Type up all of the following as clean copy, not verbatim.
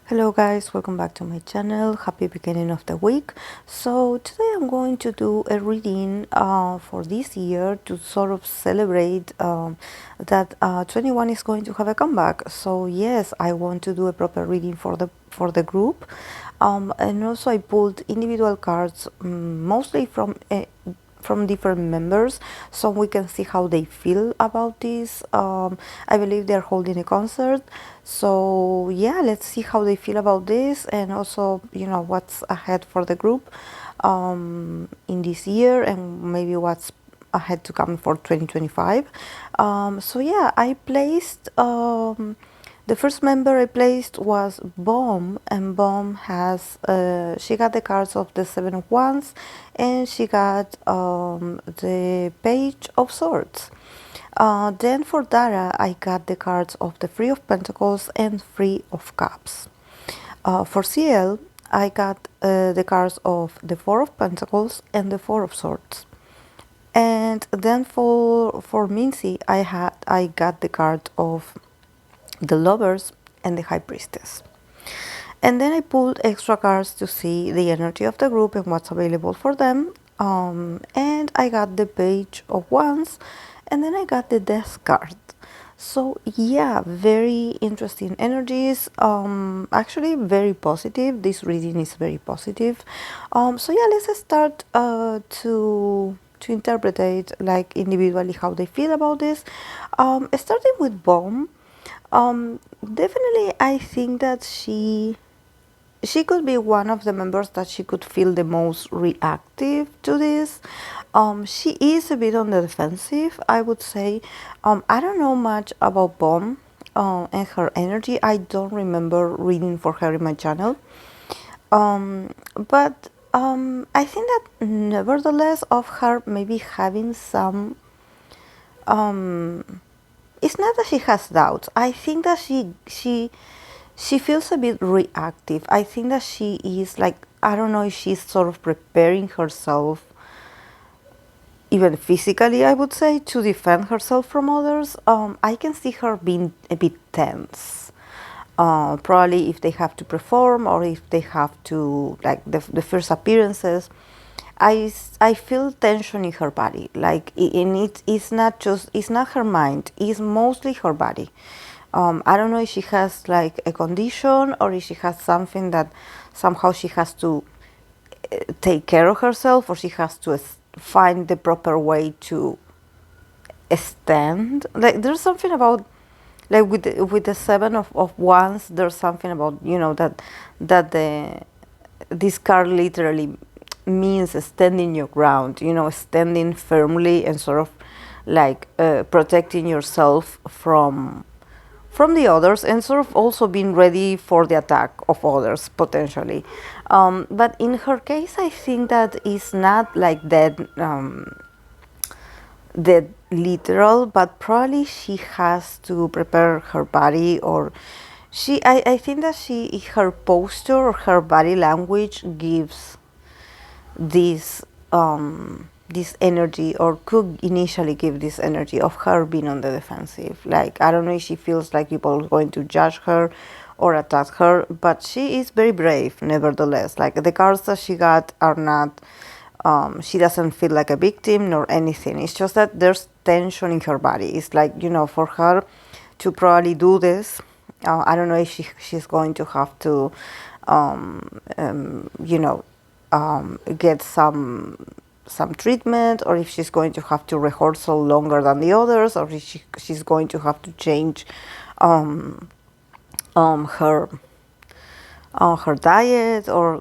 Hello guys, welcome back to my channel. Happy beginning of the week. So today I'm going to do a reading for this year to sort of celebrate that 21 is going to have a comeback. So yes, I want to do a proper reading for the group, and also I pulled individual cards, mostly from different members, so we can see how they feel about this. I believe they're holding a concert, so yeah, let's see how they feel about this, and also what's ahead for the group in this year, and maybe what's ahead to come for 2025. So yeah, I placed the first member I placed was Bomb, and Bomb has she got the cards of the Seven of Wands, and she got the Page of Swords. Then for Dara, I got the cards of the Three of Pentacles and Three of Cups. For CL, I got the cards of the Four of Pentacles and the Four of Swords. And then for Miny, I got the card of the Lovers and the High Priestess. And then I pulled extra cards to see the energy of the group and what's available for them. And I got the Page of Wands, and then I got the Death card. So yeah, very interesting energies. Actually very positive. This reading is very positive. So yeah, let's start to interpret it like individually how they feel about this. Starting with Bomb. Definitely, I think that she could be one of the members that she could feel the most reactive to this. She is a bit on the defensive, I would say. I don't know much about Bomb and her energy. I don't remember reading for her in my channel. But I think that nevertheless of her maybe having some it's not that she has doubts. I think that she feels a bit reactive. I think that she is like, I don't know if she's sort of preparing herself, even physically, I would say, to defend herself from others. I can see her being a bit tense. Probably if they have to perform or if they have to, like the first appearances. I feel tension in her body, like it's not her mind, it's mostly her body. I don't know if she has like a condition or if she has something that somehow she has to take care of herself, or she has to find the proper way to stand. Like there's something about, like with the Seven of Wands, there's something about that this card literally means standing your ground, standing firmly and sort of like protecting yourself from the others, and sort of also being ready for the attack of others potentially. But in her case, I think that it's not like that literal, but probably she has to prepare her body, or I think that her posture or her body language gives this this energy, or could initially give this energy of her being on the defensive. Like, I don't know if she feels like people are going to judge her or attack her, but she is very brave nevertheless. Like, the cards that she got are not, she doesn't feel like a victim nor anything. It's just that there's tension in her body. It's like, for her to probably do this, I don't know if she's going to have to get some treatment, or if she's going to have to rehearsal longer than the others, or if she's going to have to change her her diet, or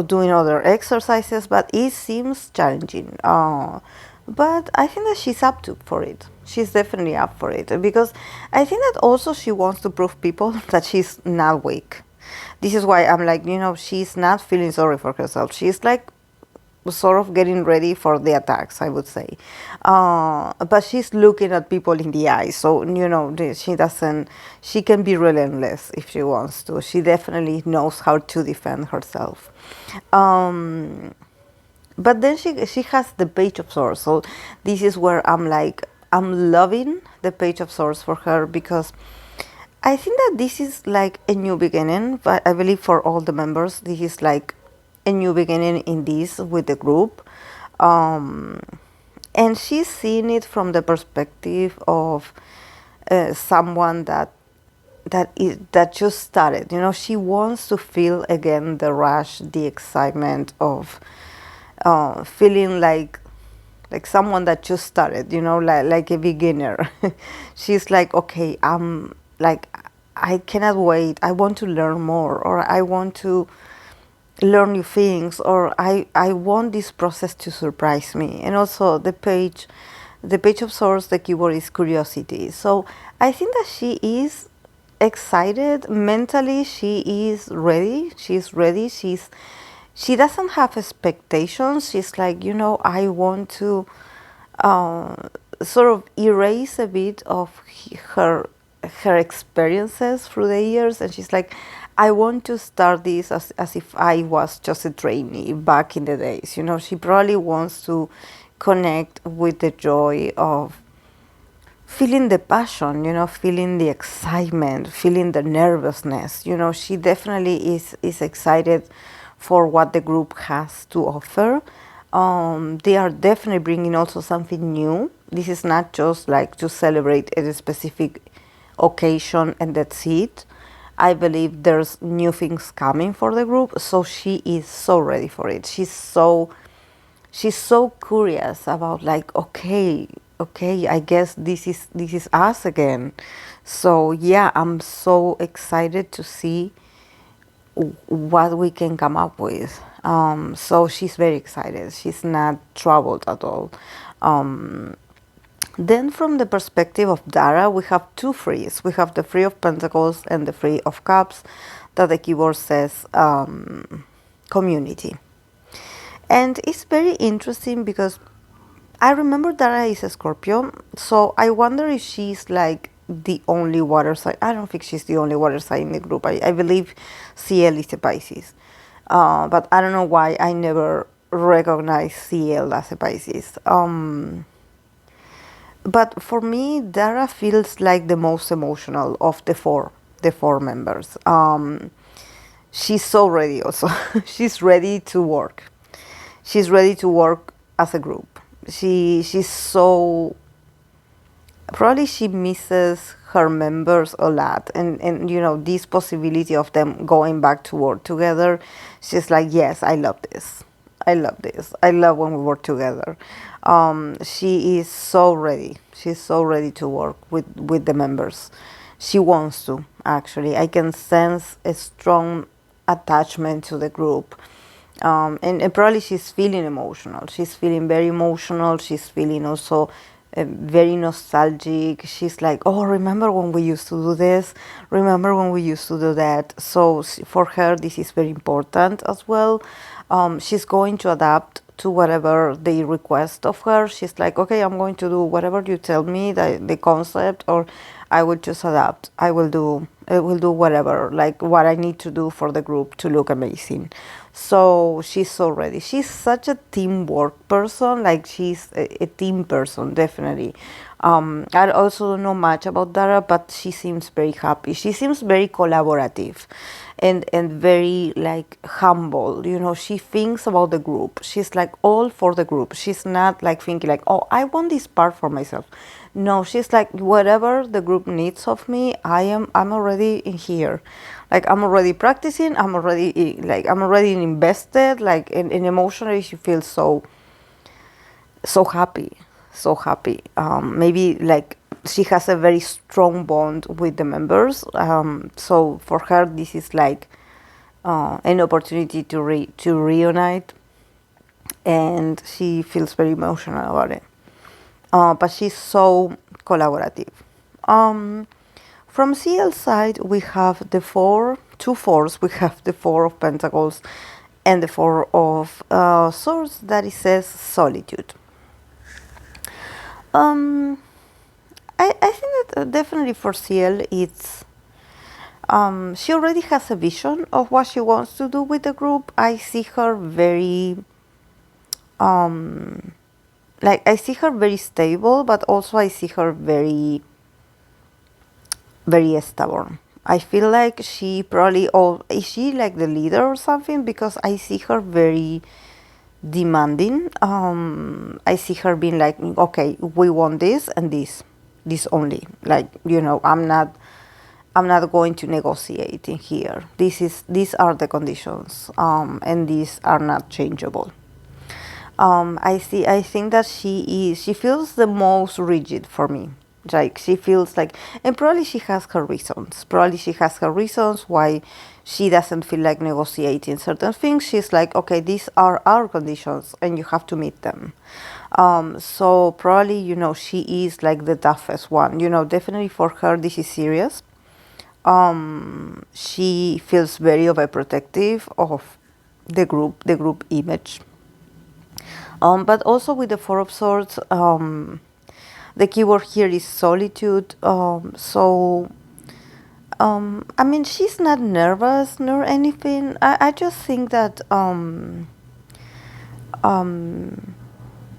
doing other exercises. But it seems challenging. But I think that she's up for it. She's definitely up for it, because I think that also she wants to prove people that she's not weak. This is why I'm like, she's not feeling sorry for herself. She's like sort of getting ready for the attacks, I would say. But she's looking at people in the eyes. So, she can be relentless if she wants to. She definitely knows how to defend herself. But then she has the Page of Swords. So this is where I'm like, I'm loving the Page of Swords for her, because I think that this is like a new beginning, but I believe for all the members, this is like a new beginning in this with the group. Um, and she's seeing it from the perspective of someone that just started. You know, she wants to feel again the rush, the excitement of feeling like someone that just started, you know, like a beginner. She's like, okay, I'm like, I cannot wait. I want to learn more, or I want to learn new things, or I want this process to surprise me. And also the page of source, the keyword is curiosity. So I think that she is excited mentally. She is ready. She's ready. She doesn't have expectations. She's like, you know, I want to uh, sort of erase a bit of her experiences through the years, and she's like, I want to start this as if I was just a trainee back in the days. You know, she probably wants to connect with the joy of feeling the passion, you know, feeling the excitement, feeling the nervousness. You know, she definitely is excited for what the group has to offer. They are definitely bringing also something new. This is not just like to celebrate a specific occasion and that's it. I believe there's new things coming for the group, so she is so ready for it. She's so curious about like, okay, I guess this is us again. So yeah, I'm so excited to see what we can come up with. So she's very excited. She's not troubled at all. um, then from the perspective of Dara, we have two threes. We have the Three of Pentacles and the Three of Cups, that the keyboard says community. And it's very interesting because I remember Dara is a Scorpio, so I wonder if she's like the only water sign. I don't think she's the only water sign in the group. I believe CL is a Pisces. But I don't know why I never recognized CL as a Pisces. But for me, Dara feels like the most emotional of the four members. She's so ready also. She's ready to work. She's ready to work as a group. She's so, probably she misses her members a lot, and you know, this possibility of them going back to work together. She's like, yes, I love this. I love this. I love when we work together. She is so ready. She's so ready to work with the members. She wants to, actually. I can sense a strong attachment to the group. And probably she's feeling emotional. She's feeling very emotional. She's feeling also very nostalgic. She's like, oh, remember when we used to do this? Remember when we used to do that? So for her, this is very important as well. She's going to adapt to whatever they request of her. She's like, okay, I'm going to do whatever you tell me, the concept, or I will just adapt. I will do whatever, like what I need to do for the group to look amazing. So she's so ready. She's such a teamwork person. Like she's a team person, definitely. I also don't know much about Dara, but she seems very happy. She seems very collaborative, and very like humble. You know, she thinks about the group. She's like all for the group. She's not like thinking like, oh, I want this part for myself. No, she's like, whatever the group needs of me, I'm already in here. Like I'm already practicing, I'm already invested, like, and emotionally she feels so happy, so happy. Maybe like she has a very strong bond with the members. So for her, this is like an opportunity to reunite, and she feels very emotional about it. But she's so collaborative. Um, from CL side, we have two fours. We have the Four of Pentacles and the Four of Swords, that it says solitude. Um, I think that definitely for CL, it's she already has a vision of what she wants to do with the group. I see her very like I see her very stable, but also I see her very very stubborn. I feel like she probably, or is she like the leader or something? Because I see her very demanding. I see her being like, okay, we want this and this only. Like, I'm not going to negotiate in here. These are the conditions, and these are not changeable. I think that she feels the most rigid for me. Like she feels like, and probably she has her reasons. Probably she has her reasons why she doesn't feel like negotiating certain things. She's like, okay, these are our conditions, and you have to meet them. So probably, she is like the toughest one. Definitely for her, this is serious. She feels very overprotective of the group image. But also with the Four of Swords, the keyword here is solitude. I mean, she's not nervous nor anything. I just think that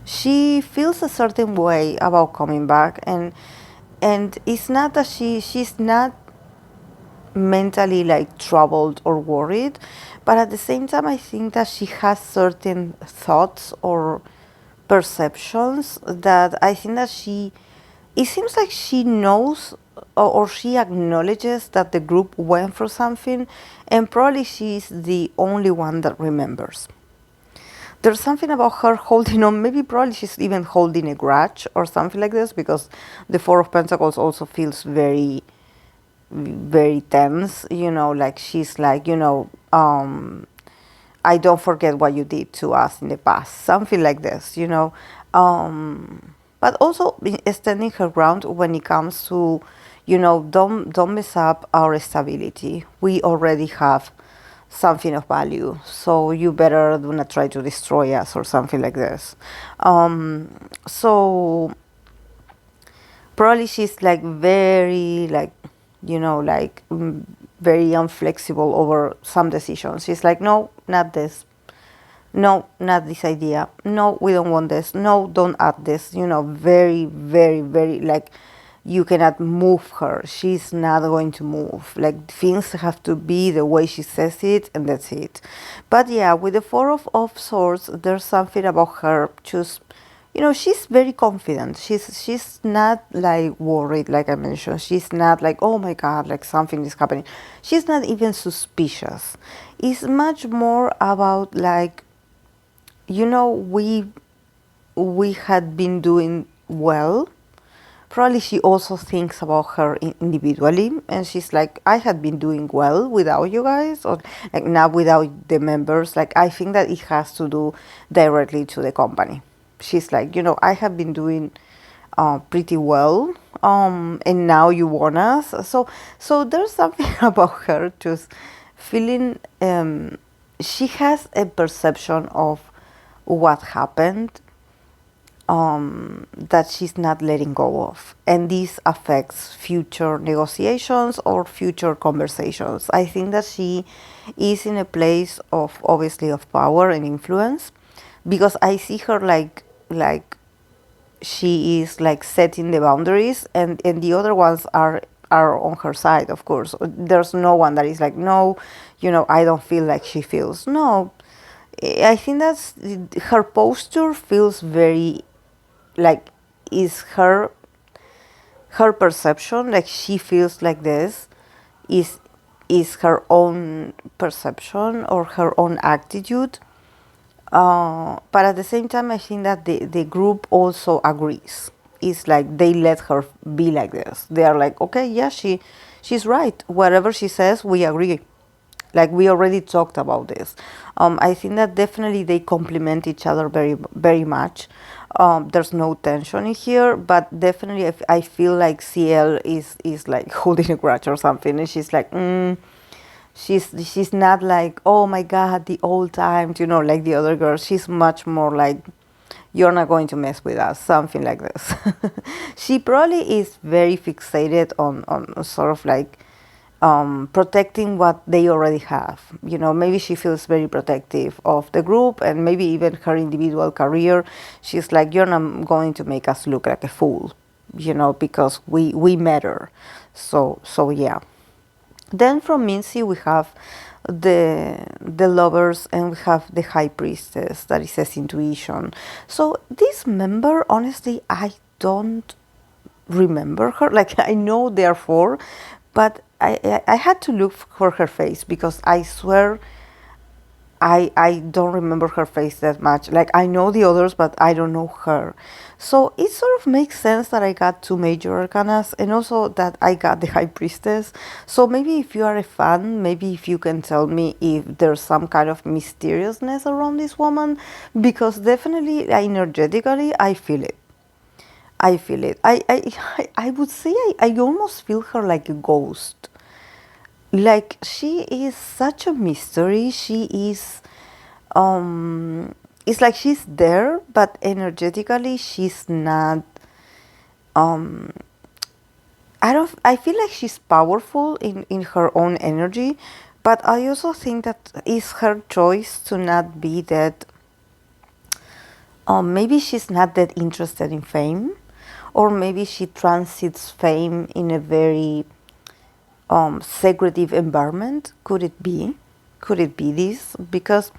she feels a certain way about coming back, and it's not that she's not mentally like troubled or worried, but at the same time I think that she has certain thoughts or perceptions that I think that it seems like she knows, or she acknowledges that the group went for something, and probably she's the only one that remembers. There's something about her holding on, maybe probably she's even holding a grudge or something like this, because the Four of Pentacles also feels very, very tense, like she's like, I don't forget what you did to us in the past, something like this, but also standing her ground when it comes to, don't mess up our stability. We already have something of value, so you better do not try to destroy us or something like this. So probably she's like very like, very inflexible over some decisions. She's like, no, not this. No, not this idea. No, we don't want this. No, don't add this. Very, very, very, like, you cannot move her. She's not going to move. Like, things have to be the way she says it, and that's it. But yeah, with the Four of Swords, there's something about her just, she's very confident. She's not like worried, like I mentioned. She's not like, oh my God, like something is happening. She's not even suspicious. It's much more about like, we had been doing well. Probably she also thinks about her individually, and she's like, I had been doing well without you guys, or like not without the members. Like, I think that it has to do directly to the company. She's like, I have been doing pretty well, and now you want us. So there's something about her just feeling, she has a perception of what happened, that she's not letting go of, and this affects future negotiations or future conversations. I think that she is in a place of, obviously, of power and influence, because I see her like she is like setting the boundaries, and the other ones are on her side. Of course, there's no one that is like, no, I don't feel like she feels. No, I think that's her posture feels very like, is her perception, like she feels like this is her own perception or her own attitude, but at the same time I think that the group also agrees. It's like they let her be like this. They are like, okay, yeah, she's right, whatever she says, we agree. Like, we already talked about this. I think that definitely they complement each other very, very much. There's no tension in here, but definitely I feel like CL is like holding a grudge or something, and she's like, she's not like, oh my God, the old times, like the other girls. She's much more like, you're not going to mess with us, something like this. She probably is very fixated on sort of like, protecting what they already have. Maybe she feels very protective of the group, and maybe even her individual career. She's like, you're not going to make us look like a fool, because we matter. So yeah. Then from Mincy we have the lovers, and we have the high priestess that is says intuition. So this member, honestly, I don't remember her. Like, I know there are four, but I had to look for her face, because I swear I don't remember her face that much. Like, I know the others, but I don't know her. So it sort of makes sense that I got two major arcanas, and also that I got the high priestess. So maybe if you are a fan, maybe if you can tell me if there's some kind of mysteriousness around this woman, because definitely energetically I feel it. I feel it. I would say I almost feel her like a ghost. Like, she is such a mystery. She is, it's like she's there, but energetically she's not. Um, I feel like she's powerful in her own energy, but I also think that it's her choice to not be that. Maybe she's not that interested in fame, or maybe she transits fame in a very secretive environment. Could it be? Could it be this? Because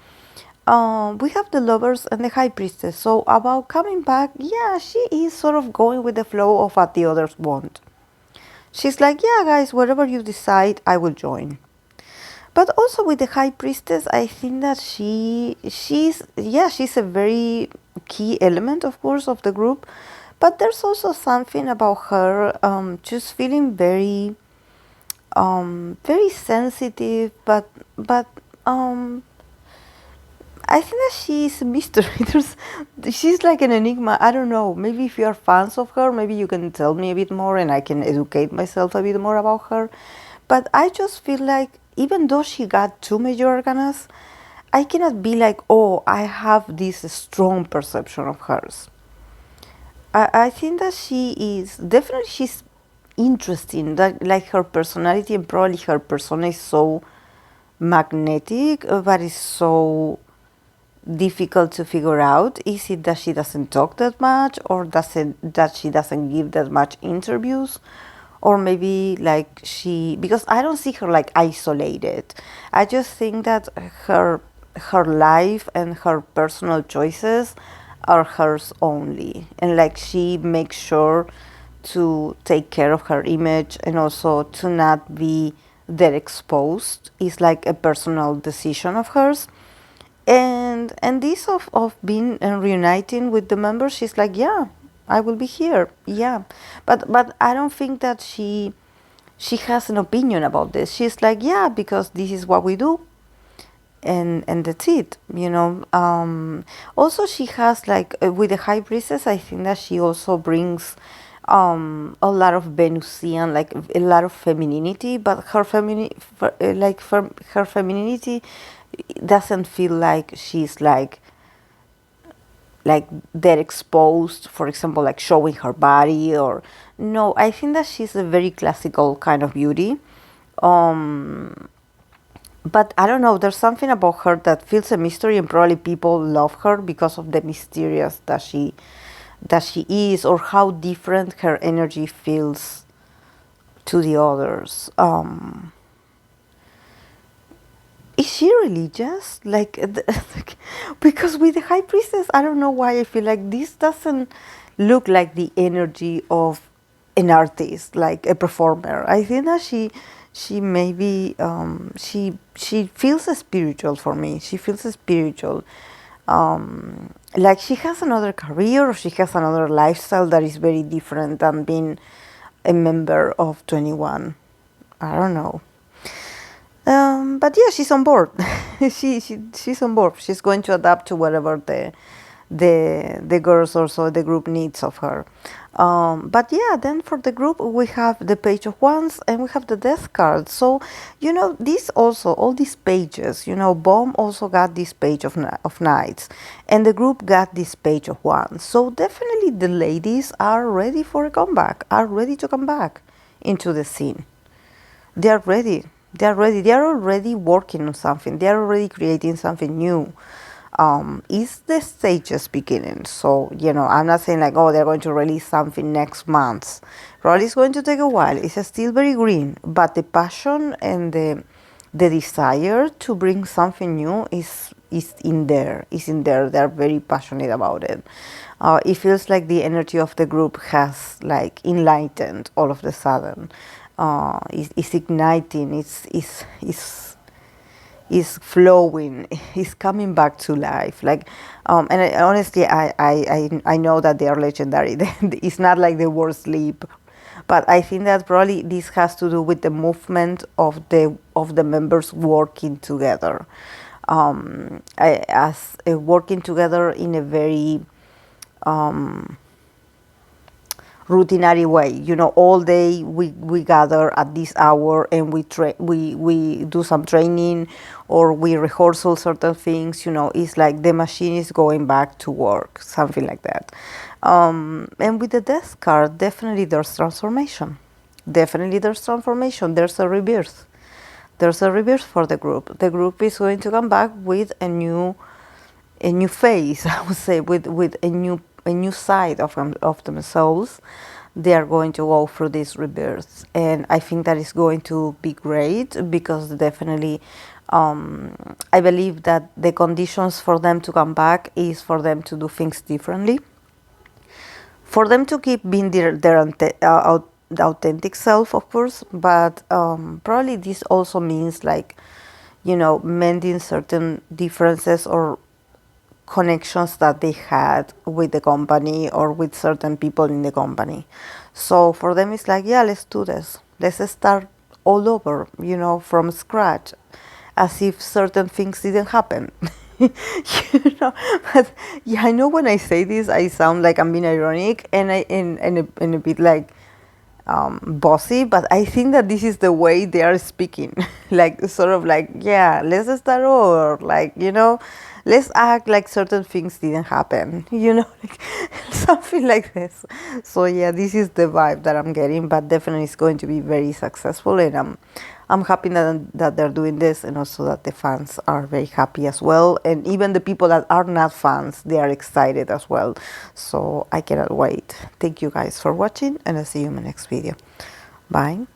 we have the lovers and the high priestess. So about coming back, yeah, she is sort of going with the flow of what the others want. She's like, yeah, guys, whatever you decide, I will join. But also with the high priestess, I think that she's a very key element, of course, of the group. But there's also something about her just feeling very sensitive, but I think that she's a mystery. She's like an enigma. I don't know. Maybe if you are fans of her, maybe you can tell me a bit more, and I can educate myself a bit more about her. But I just feel like, even though she got two major arcanas, I cannot be like, oh, I have this strong perception of hers. I think that she's interesting. That, like, her personality, and probably her persona is so magnetic, but it's so difficult to figure out. Is it that she doesn't talk that much, or that she doesn't give that much interviews, or maybe like because I don't see her like isolated. I just think that her life and her personal choices are hers only, and like she makes sure to take care of her image, and also to not be that exposed. Is like a personal decision of hers. And this of being and reuniting with the members, she's like, yeah, I will be here, yeah. But I don't think that she has an opinion about this. She's like, yeah, because this is what we do, and that's it, Also, she has, like, with the high priestess, I think that she also brings a lot of Venusian, like a lot of femininity, but her her femininity doesn't feel like she's like they're exposed, for example, like showing her body. Or no, I think that she's a very classical kind of beauty. But I don't know, there's something about her that feels a mystery, and probably people love her because of the mysterious that she is, or how different her energy feels to the others. Is she religious? Like, because with the high priestess, I don't know why I feel like this doesn't look like the energy of an artist, like a performer. I think that she maybe she feels spiritual for me. She feels spiritual. Like she has another career, or she has another lifestyle that is very different than being a member of 21. I don't know. But yeah, she's on board. She's on board. She's going to adapt to whatever the girls, also the group, needs of her. But yeah, then for the group we have the Page of Wands, and we have the Death card. So this also, all these pages, Bomb also got this Page of Knights, and the group got this Page of Wands. So definitely the ladies are ready for a comeback. Are ready to come back into the scene. They are ready. They are ready. They are already working on something. They are already creating something new. is the stage just beginning. So, you know, I'm not saying like, oh, they're going to release something next month. Probably it's going to take a while. It's still very green, but the passion and the desire to bring something new is in there. Is in there. They're very passionate about it. It feels like the energy of the group has like enlightened all of the sudden. It's igniting. Is flowing, is coming back to life. Like, and honestly, I know that they are legendary. It's not like the word sleep, but I think that probably this has to do with the movement of the members working together, as working together in a very routinary way. You know, all day we gather at this hour and we do some training or we rehearsal certain things. You know, it's like the machine is going back to work, something like that. And with the death card, definitely there's transformation. Definitely there's transformation. There's a rebirth. There's a rebirth for the group. The group is going to come back with a new face, I would say, with a new side of themselves. They are going to go through this rebirth, and I think that is going to be great because definitely, I believe that the conditions for them to come back is for them to do things differently, for them to keep being the authentic self, of course, but probably this also means like, you know, mending certain differences or connections that they had with the company or with certain people in the company. So for them, it's like, yeah, let's do this. Let's start all over, you know, from scratch, as if certain things didn't happen. You know, but yeah, I know when I say this, I sound like I'm being ironic and a bit like bossy, but I think that this is the way they are speaking. Like, sort of like, yeah, let's start over. Like, you know, let's act like certain things didn't happen, you know, like something like this. So yeah, this is the vibe that I'm getting, but definitely it's going to be very successful, and I'm happy that they're doing this, and also that the fans are very happy as well, and even the people that are not fans, they are excited as well. So I cannot wait. Thank you guys for watching, and I'll see you in my next video. Bye.